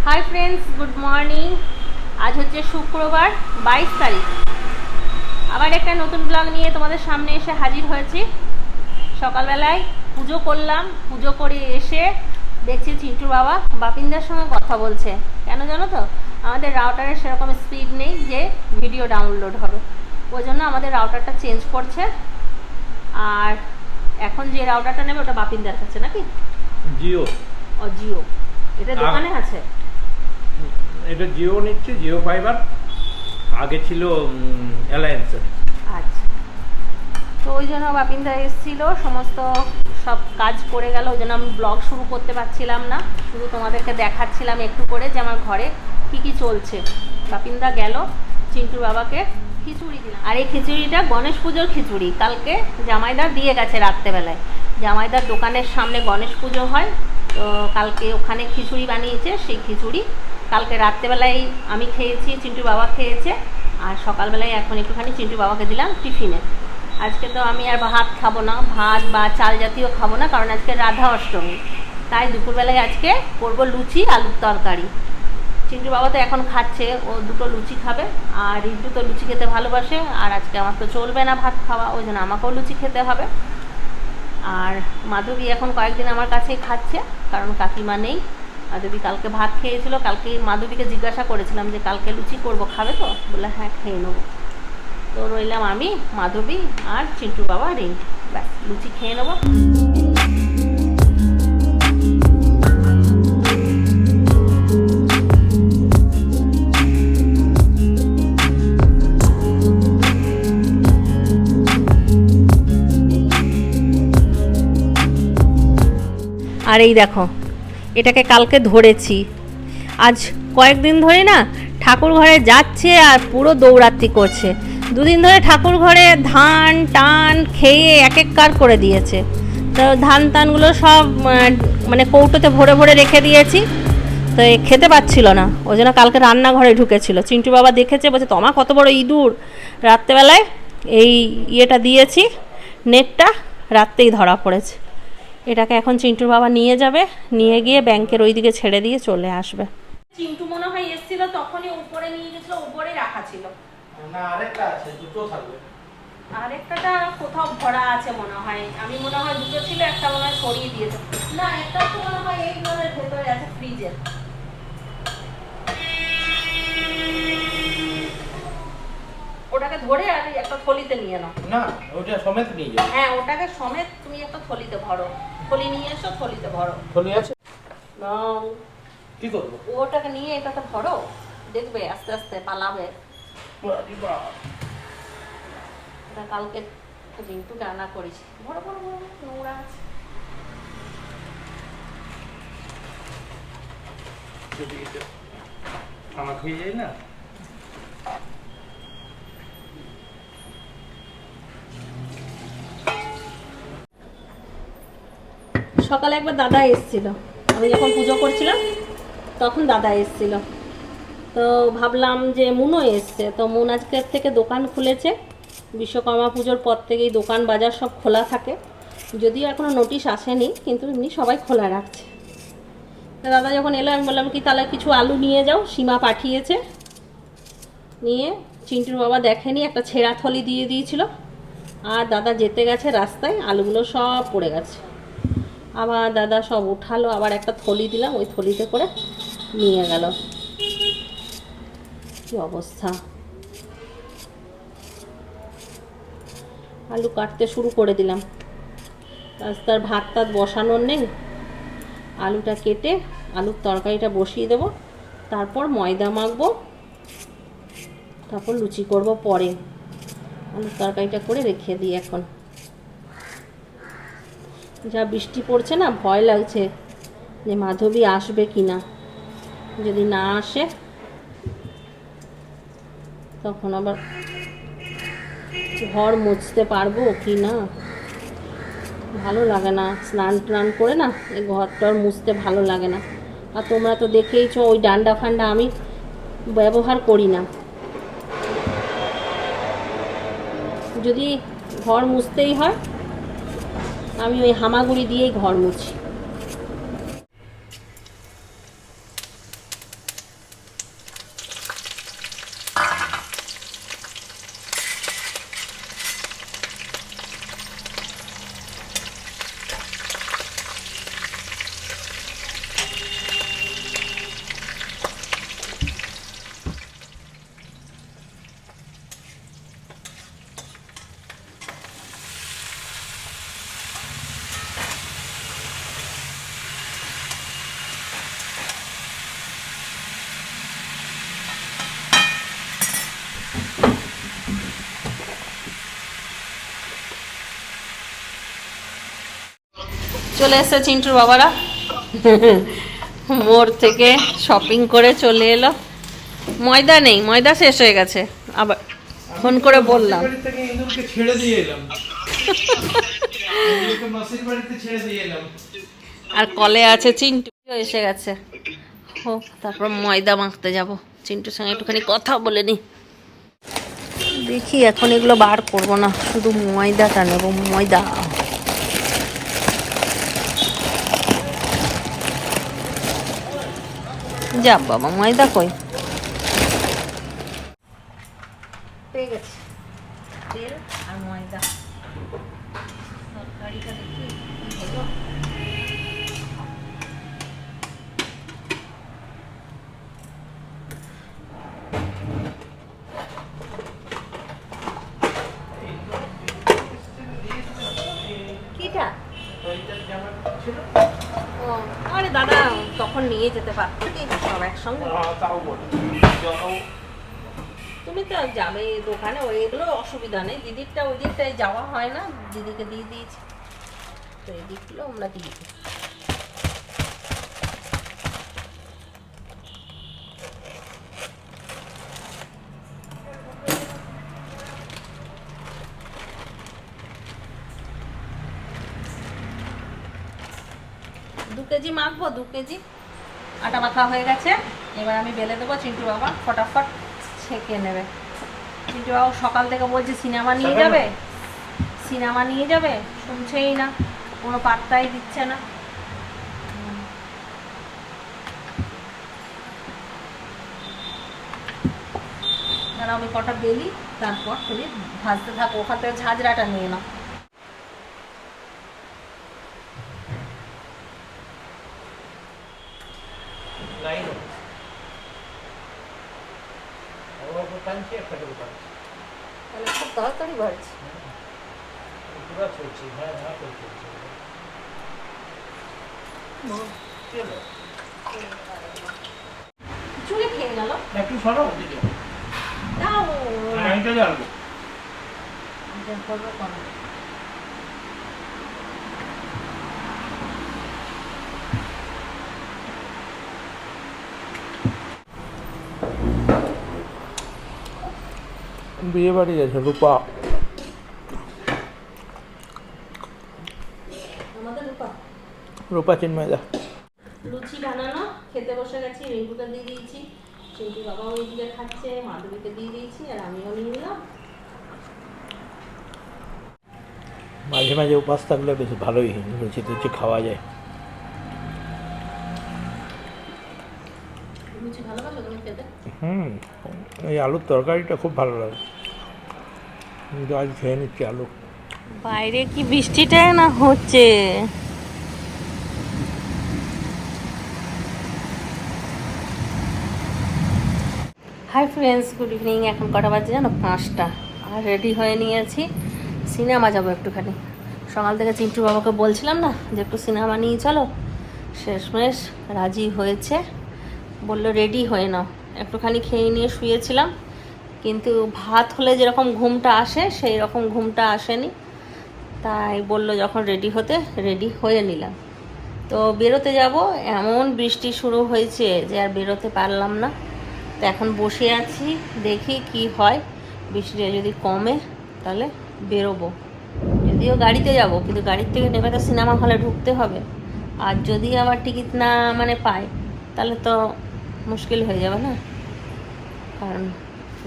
Hi friends, good morning. আজ হচ্ছে শুক্রবার 22 তারিখ। আবার একটা নতুন ব্লগ নিয়ে তোমাদের সামনে এসে হাজির হয়েছি। সকালবেলায় পুজো করলাম, পুজো করে এসে দেখছি চিন্টুর বাবা বাপিনদার সঙ্গে কথা বলছে। কেন জানো তো, আমাদের রাউটারে সেরকম স্পিড নেই যে ভিডিও ডাউনলোড হবে, ওই জন্য আমাদের রাউটারটা চেঞ্জ করছে। আর এখন যে রাউটারটা নেবে ওটা বাপিনদার কাছে নাকি? জিও। ও জিও, এটা দোকানে আছে। এটা জিও নিচ্ছে, জিও ফাইবার। আগে ছিল অ্যালায়েন্সের। আচ্ছা, তো ওই জন্য বাপিনদা এসেছিল, সমস্ত সব কাজ করে গেল। ওই জন্য আমি ব্লগ শুরু করতে পারছিলাম না, শুধু তোমাদেরকে দেখাচ্ছিলাম একটু করে যে আমার ঘরে কি কি চলছে। বাপিনদা গেল, চিন্টুর বাবাকে খিচুড়ি দিলাম। আর এই খিচুড়িটা গণেশ পুজোর খিচুড়ি, কালকে জামাইদা দিয়ে গেছে রাত্রেবেলায়। জামাইদার দোকানের সামনে গণেশ পুজো হয়, তো কালকে ওখানে খিচুড়ি বানিয়েছে। সেই খিচুড়ি কালকে রাত্রেবেলায় আমি খেয়েছি, চিন্টুর বাবা খেয়েছে। আর সকালবেলায় এখন একটুখানি চিন্টুর বাবাকে দিলাম টিফিনে। আজকে তো আমি আর ভাত খাবো না, ভাত বা চাল জাতীয় খাবো না, কারণ আজকে রাধা অষ্টমী। তাই দুপুরবেলায় আজকে করবো লুচি আলুর তরকারি। চিন্টুর বাবা তো এখন খাচ্ছে, ও দুটো লুচি খাবে। আর রিন্টু তো লুচি খেতে ভালোবাসে, আর আজকে আমার তো চলবে না ভাত খাওয়া, ওই জন্য আমাকেও লুচি খেতে হবে। আর মাধবী এখন কয়েকদিন আমার কাছেই খাচ্ছে, কারণ কাকিমা নেই। মাধবী কালকে ভাত খেয়েছিল। কালকে মাধবীকে জিজ্ঞাসা করেছিলাম যে কালকে লুচি করবো, খাবে তো? বলে হ্যাঁ, খেয়ে নেবো। তো রইলাম আমি, মাধবী আর চিন্টু বাবা, রিন্টু, ব্যাস লুচি খেয়ে নেবো। আর এই দেখো, এটাকে কালকে ধরেছি। আজ কয়েকদিন ধরে না ঠাকুর ঘরে যাচ্ছে আর পুরো দৌড়াত্তি করছে। দুদিন ধরে ঠাকুর ঘরে ধান টান খেয়ে এক এক কার করে দিয়েছে। তো ধান টানগুলো সব মানে কৌটোতে ভরে ভরে রেখে দিয়েছি, তো খেতে পাচ্ছিল না। ওই জন্য কালকে রান্নাঘরে ঢুকেছিল। চিন্টু বাবা দেখেছে, বলছে তোমা কত বড় ইঁদুর। রাত্রেবেলায় এই ইয়েটা দিয়েছি, নেটটা, রাত্রেই ধরা পড়েছে। এটাকে এখন চিন্টুর বাবা নিয়ে যাবে, নিয়ে গিয়ে ব্যাংকের ওই দিকে ছেড়ে দিয়ে চলে আসবে। চিন্টু মনে হয় এসেছিল, তখনই উপরে নিয়ে গেছিল, উপরে রাখা ছিল। না, আরেকটা আছে, দুটো থাকবে। আরেকটাটা কোথাও ভরা আছে মনে হয়। আমি মনে হয় দুটো ছিল, একটা মনে হয় সরিয়ে দিয়েছে। না, একটা তো মনে হয় এই ঘরের ভেতরে আছে, ফ্রিজের। ওটাকে ধরে আর একটা থলিতে নিয়ে নাও। না, ওটা সমেত নিয়ে যাও। হ্যাঁ, ওটাকে সমেত তুমি একটা থলিতে ভরো। থলি নিয়ে এসো, থলিতে ভরো। থলি আছে? নাও। কি করবো? ওটাকে নিয়ে এটাতে ভরো, দেখবে আস্তে আস্তে পালাবে। এটা কালকে রিন্টু রান্না করেছি। ভরো ভরো ভরো, নোংরা আছে। যদি এটা আমার খেয়ে যায় না। সকালে একবার দাদা এসেছিল, আমি যখন পুজো করছিলাম তখন দাদা এসেছিল। তো ভাবলাম যে মুনও এসছে, তো মুন আজকের থেকে দোকান খুলেছে। বিশ্বকর্মা পুজোর পর থেকেই দোকান বাজার সব খোলা থাকে, যদিও এখনও নোটিশ আসেনি, কিন্তু এমনি সবাই খোলা রাখছে। তো দাদা যখন এলো, আমি বললাম কি তাহলে কিছু আলু নিয়ে যাও, সীমা পাঠিয়েছে। নিয়ে চিন্টুর বাবা দেখেনি, একটা ছেঁড়া থলি দিয়ে দিয়েছিল। আর দাদা যেতে গেছে রাস্তায়, আলুগুলো সব পড়ে গেছে। আবার দাদা সব উঠালো, আবার একটা থলি দিলাম, ওই থলিতে করে নিয়ে গেল। কি অবস্থা! আলু কাটতে শুরু করে দিলাম, রাস্তার ভাত টাত বসানোর নেই। আলুটা কেটে আলুর তরকারিটা বসিয়ে দেব, তারপর ময়দা মাখবো, তারপর লুচি করব পরে। আলুর তরকারিটা করে রেখে দিই এখন। যা বৃষ্টি পড়ছে না, ভয় লাগছে যে মাধবী আসবে কি না। যদি না আসে তখন আবার ঘর মুছতে পারবো কি না। ভালো লাগে না, স্নান টান করে না এই ঘরটার মুছতে ভালো লাগে না। আর তোমরা তো দেখেইছো, ওই ডান্ডা ফান্ডা আমি ব্যবহার করি না। যদি ঘর মুছতেই হয় আমি ওই হামাগুড়ি দিয়েই ঘর মুছি। চলে এসেছে চিন্টুর বাবারা মোড় থেকে শপিং করে চলে এলো। ময়দা নেই, ময়দা শেষ হয়ে গেছে। আবার ফোন করে বললাম মাসির বাড়ি থেকে ইঁদুরকে ছেড়ে দিয়ে এলাম। ইঁদুরকে মাসির বাড়িতে ছেড়ে দিয়ে এলাম। আর কলে আছে চিন্টু এসে গেছে। ও তারপর ময়দা মাখতে যাব, চিন্টুর সঙ্গে একটুখানি কথা বলে নি। দেখি এখন এগুলো বার করব না, শুধু ময়দাটা নেব। ময়দা যা বাবা, ময়দা কই? পেয়ে গেছি তেল আর ময়দা। তরকারিটা দেখি কি হলো। কিটা? ও আরে দাদা তখন নিয়ে যেতে পারতো কি সব একসঙ্গে। তাও বলো। তুমি তো যাবে দোকানে, ওইগুলো অসুবিধা নেই। দিদিরটা ওই দিকটায় যাওয়া হয় না, দিদিকে দিয়ে দিয়েছি, তো এই দিকগুলো আমরা দিয়ে দিই। দু কেজি মাখবো, 2 কেজি আটা মাখা হয়ে গেছে। এবার আমি বেলে দেবো, চিন্টু বাবা ফটাফট ছেঁকে নেবে। চিন্টু বাবা সকাল থেকে বলছে সিনেমা নিয়ে যাবে, সিনেমা নিয়ে যাবে, শুনছেই না, কোনো পাত্তাই দিচ্ছে না। তারা আমি কটা বেলি, তারপর তুমি ভাজতে থাকো, ওখান থেকে ঝাঁঝরাটা নিয়ে নাও। লাইন ওর টানছি একটা করে পাচ্ছি। তাহলে খুব তাড়াতাড়ি বাড়ছে। পুরো চলছে, হ্যাঁ হ্যাঁ চলছে। চুড়ি খেয়ে গেল। একটু সরো দিদি। দাও আমি তো জানবো। করবো কোনো। বিয়ে বাড়ি গেছে রূপা। আমাদের রূপা রূপা চিন্ময়দা। লুচি বানানো খেতে বসে গেছি, রিঙ্কুকে দিয়ে দিয়েছি, চিন্টু বাবাও ওইদিকে খাচ্ছে, মাধবীকে দিয়ে দিয়েছি, আর আমিও নিয়ে নিলাম। মাঝে মাঝে উপাস থাকলে বেশ ভালোই লুচি টুচি খাওয়া যায়। লুচি ভালোবাসো তুমি খেতে? এই আলুর তরকারিটা খুব ভালো লাগে, কিন্তু আজ খেয়ে নিচ্ছি আলু। বাইরে কি বৃষ্টিটাই না হচ্ছে। Hi friends, good evening. এখন কটা বাজে জানো? 5টা। আর রেডি হয়ে নিয়েছি, সিনেমা যাবো একটুখানি। সকাল থেকে চিন্টু বাবাকে বলছিলাম না যে একটু সিনেমা নিয়ে চলো, শেষমেশ রাজি হয়েছে, বললো রেডি হয়ে নাও। একটুখানি খেয়ে নিয়ে শুয়েছিলাম, কিন্তু ভাত হলে যেরকম ঘুমটা আসে সেই রকম ঘুমটা আসেনি। তাই বললো যখন রেডি হতে, রেডি হয়ে নিলাম। তো বেরোতে যাব, এমন বৃষ্টি শুরু হয়েছে যে আর বেরোতে পারলাম না। তো এখন বসে আছি, দেখি কি হয়। বৃষ্টিটা যদি কমে তাহলে বেরোবো। যদিও গাড়িতে যাব, কিন্তু গাড়ির থেকে নেমে তো সিনেমা হলে ঢুকতে হবে। আর যদি আবার টিকিট না পাই, তাহলে তো মুশকিল হয়ে যাবে না। কারণ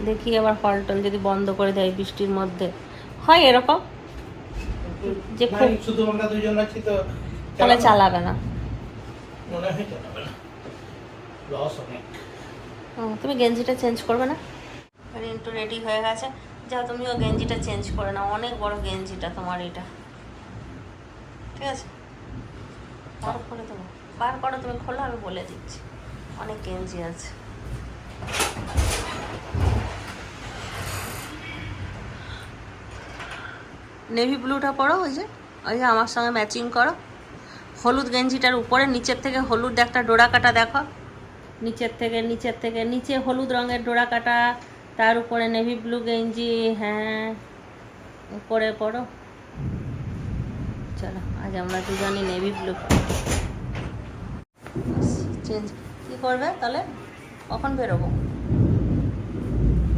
দেখি আবার হলটল যদি বন্ধ করে দেয় বৃষ্টির মধ্যে, হয় এরকম যে খুব, শুধু আমরা দুজন আছি তো তাহলে চালাবে না, মনে হয় চালাবে না, লস অনেক। তুমি গেঞ্জিটা চেঞ্জ করবে না? রিন্টু রেডি হয়ে গেছে, যাও তুমিও গেঞ্জিটা চেঞ্জ করে নাও। অনেক বড় গেঞ্জিটা তোমার এটা, ঠিক আছে? বার করে দেবো, বার করো, তুমি খোলো, আমি বলে দিচ্ছি। অনেক গেঞ্জি আছে। নেভি ব্লুটা পরো, ওই যে আমার সঙ্গে ম্যাচিং করো। হলুদ গেঞ্জিটার উপরে নিচের থেকে হলুদ একটা ডোরা কাটা দেখো, নিচের থেকে নিচে হলুদ রঙের ডোরা কাটা, তার উপরে নেভি ব্লু গেঞ্জি। হ্যাঁ, উপরে পরো। চলো আজ আমরা দুজনে নেভি ব্লু চেঞ্জ কী করবে তাহলে? কখন বেরোবো?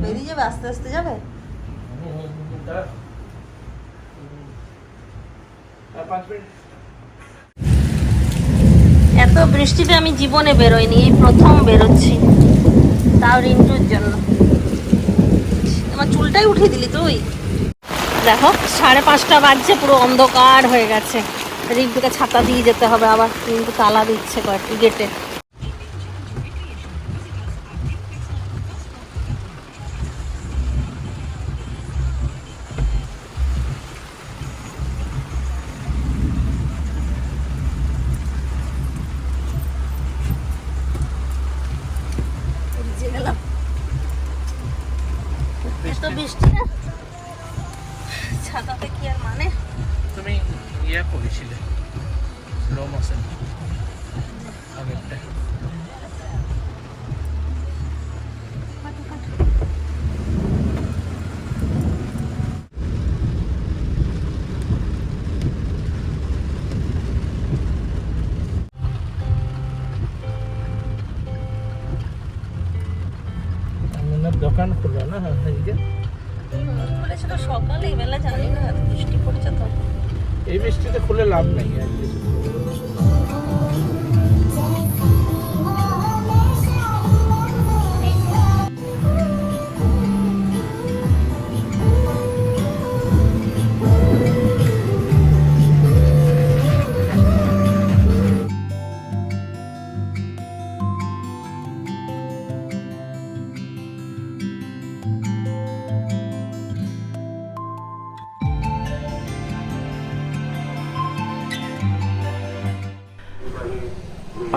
বেরিয়ে যাবে, আস্তে আস্তে যাবে? এত বৃষ্টিতে আমি জীবনে বেরোইনি, এই প্রথম বেরোচ্ছি, তাও রিন্টুর জন্য। আমার চুলটাই উঠিয়ে দিলি তুই। দেখো 5:30 বাজছে, পুরো অন্ধকার হয়ে গেছে। রিন্টুকে ছাতা দিয়ে যেতে হবে, আবার রিন্টু তালা দিচ্ছে কয়েকটি গেটে। এত বৃষ্টি না, ছাতাতে কি আর মানে? তুমি ইয়া করেছিলে স্লো মোশন আগেরটা। দোকান খুললো না আজকে? খুলেছিল সকালে, বেলা জানি না, বৃষ্টি পড়ছে তো। এই বৃষ্টিতে খুলে লাভ নেই আজকে।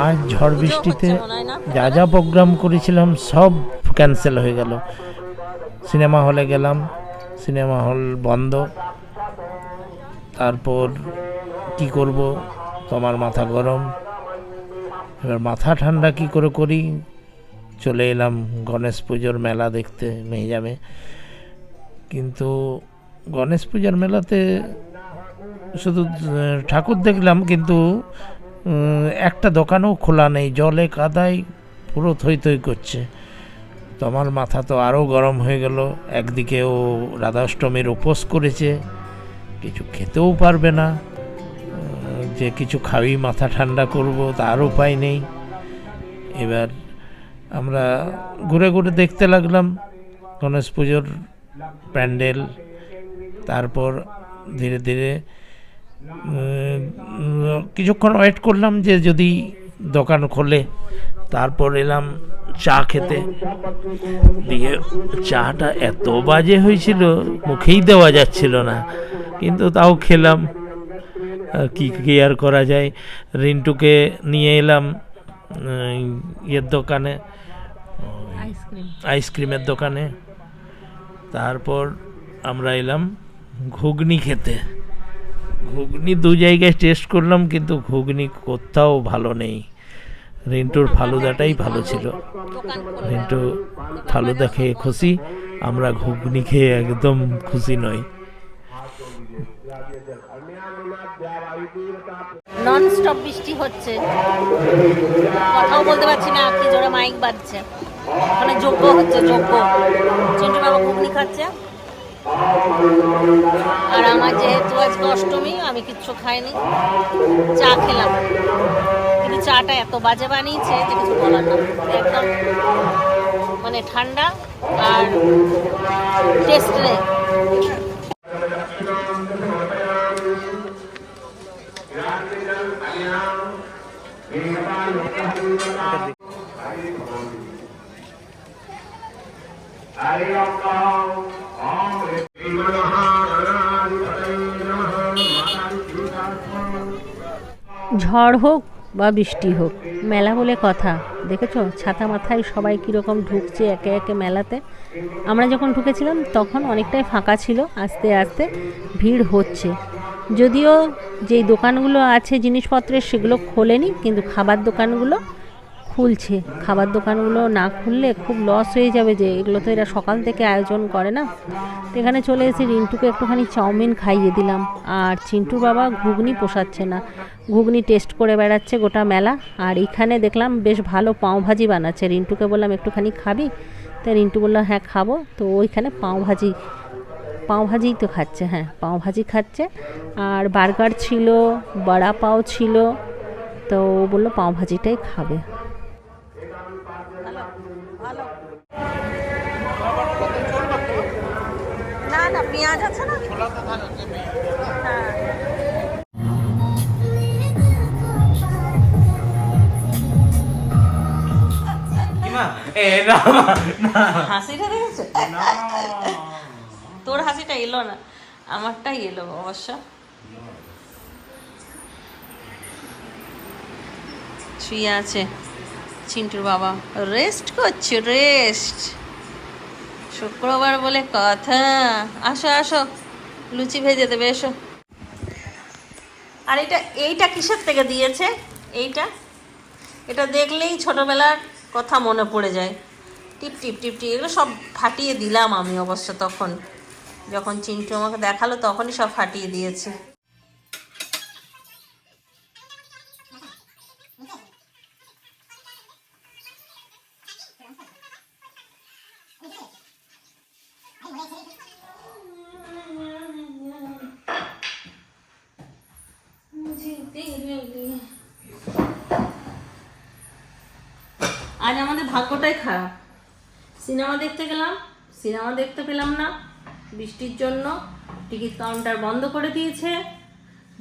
আজ ঝড় বৃষ্টিতে যা যা প্রোগ্রাম করেছিলাম সব ক্যান্সেল হয়ে গেল। সিনেমা হলে গেলাম, সিনেমা হল বন্ধ। তারপর কি করব, তোমার মাথা গরম। এবার মাথা ঠান্ডা কি করে করি, চলে এলাম গণেশ পুজোর মেলা দেখতে মেজামে। কিন্তু গণেশ পুজোর মেলাতে শুধু ঠাকুর দেখলাম, কিন্তু একটা দোকানও খোলা নেই, জলে কাদায় পুরো থই থই করছে। তো আমার মাথা তো আরও গরম হয়ে গেল। একদিকে ও রাধাষ্টমীর উপোস করেছে, কিছু খেতেও পারবে না, যে কিছু খাওয়াই মাথা ঠান্ডা করব তার উপায় নেই। এবার আমরা ঘুরে ঘুরে দেখতে লাগলাম গণেশ পুজোর প্যান্ডেল। তারপর ধীরে ধীরে কিছুক্ষণ ওয়েট করলাম যে যদি দোকান খোলে। তারপর এলাম চা খেতে। দিয়ে চাটা এত বাজে হয়েছিল, মুখেই দেওয়া যাচ্ছিল না, কিন্তু তাও খেলাম। কি আর করা যায়। রিন্টুকে নিয়ে এলাম ইয়ের দোকানে, আইসক্রিমের দোকানে। তারপর আমরা এলাম ঘুগনি খেতে। ঘুগনি 2 জায়গায় টেস্ট করলাম, কিন্তু ঘুগনি কোথাও ভালো নেই। রিন্টুর ফালুদাটাই ভালো ছিল। রিন্টু ফালুদা খেয়ে খুশি, আমরা ঘুগনি খেয়ে একদম খুশি নই। নন স্টপ বৃষ্টি হচ্ছে, কথাও বলতে পারছি না, কি জোরে মাইক বাজছে। ওখানে যজ্ঞ হচ্ছে, যজ্ঞ। চিন্টু বাবা ঘুগনি খাচ্ছে, আর আমার যেহেতু আজকে অষ্টমী, আমি কিচ্ছু খাইনি, চা খেলাম। কিন্তু চাটা এত বাজে বানিয়েছে যে কিছু বলার না, একদম মানে ঠান্ডা আর টেস্ট নেই। ঝড় হোক বা বৃষ্টি হোক, মেলা বলে কথা। দেখেছো ছাতা মাথায় সবাই কীরকম ঢুকছে একে একে মেলাতে। আমরা যখন ঢুকেছিলাম তখন অনেকটাই ফাঁকা ছিল, আস্তে আস্তে ভিড় হচ্ছে। যদিও যেই দোকানগুলো আছে জিনিসপত্রের সেগুলো খোলেনি, কিন্তু খাবার দোকানগুলো খুলছে। খাবার দোকানগুলো না খুললে খুব লস হয়ে যাবে, যে এগুলো তো এরা সকাল থেকে আয়োজন করে না। তো এখানে চলে এসে রিন্টুকে একটুখানি চাউমিন খাইয়ে দিলাম, আর চিন্টুর বাবা ঘুগনি পোষাচ্ছে না, ঘুগনি টেস্ট করে বেড়াচ্ছে গোটা মেলা। আর এখানে দেখলাম বেশ ভালো পাঁওভাজি বানাচ্ছে, রিন্টুকে বললাম একটুখানি খাবি, তাই রিন্টু বললো হ্যাঁ খাবো। তো ওইখানে পাঁওভাজিই তো খাচ্ছে, হ্যাঁ পাঁওভাজি খাচ্ছে। আর বার্গার ছিল, বড়া পাও ছিল, তো ও বললো পাঁওভাজিটাই খাবে। না না পেঁয়াজ আছে না, হাসিটা দেখেছো? তোর হাসিটা এলো না, আমারটাই এলো অবশ্য। শুয়ে আছে চিন্টুর বাবা, রেস্ট করছে, রেস্ট। শুক্রবার বলে কথা। আসো আসো, লুচি ভেজে দেবে, এসো। আর এইটা কিসের থেকে দিয়েছে? এটা দেখলেই ছোটবেলার কথা মনে পড়ে যায়। টিপ টিপ টিপ টিপ, এগুলো সব ফাটিয়ে দিলাম আমি অবশ্য, তখন যখন চিন্টু আমাকে দেখালো তখনই সব ফাটিয়ে দিয়েছে। আজ আমাদের ভাগ্যটাই খারাপ, সিনেমা দেখতে গেলাম, সিনেমা দেখতে পেলাম না বৃষ্টির জন্য। টিকিট কাউন্টার বন্ধ করে দিয়েছে,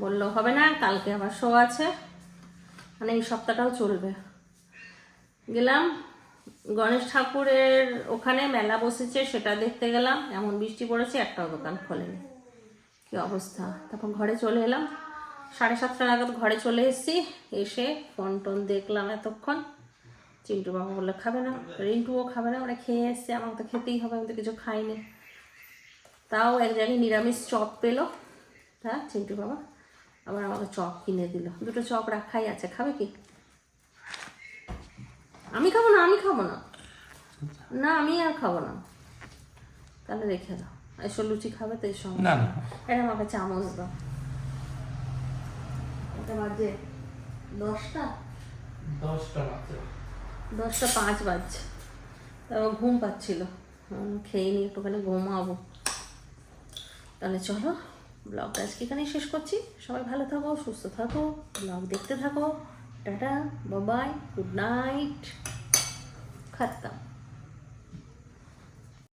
বললো হবে না, কালকে আবার শো আছে, মানে এই সপ্তাহটাও চলবে। গেলাম গণেশ ঠাকুরের ওখানে মেলা বসেছে, সেটা দেখতে গেলাম, এমন বৃষ্টি পড়েছে, একটাও দোকান খোলেনি, কি অবস্থা। তারপর ঘরে চলে এলাম, 7:30 নাগাদ ঘরে চলে এসেছি। এসে ফোন টোন দেখলাম এতক্ষণ। চিন্টু বাবা বললো খাবে না, রিন্টুও খাবে না, ওরা খেয়ে এসছে, আমাকে তো খেতেই হবে, আমি তো কিছু খাইনি। তাও এক জায়গায় নিরামিষ চপ পেলো, তা চিন্টু বাবা আবার আমাকে চপ কিনে দিল, 2টো চপ রাখাই আছে, খাবে কি? আমি খাবো না, না আমি আর খাবো না। তাহলে রেখে দাও, এসো লুচি খাবে তো, এর সঙ্গে এটা আমাকে চামচ দাও। এটা বাজে 10টা 5 বাজছে, তারপর ঘুম পাচ্ছিল, খেয়ে নিয়ে একটুখানি ঘুমাবো। তাহলে চলো, ব্লগটা আজকে এখানেই শেষ করছি। সবাই ভালো থাকো, সুস্থ থাকো, ব্লগ দেখতে থাকো। Tata, bye bye, good night, খাত্তা।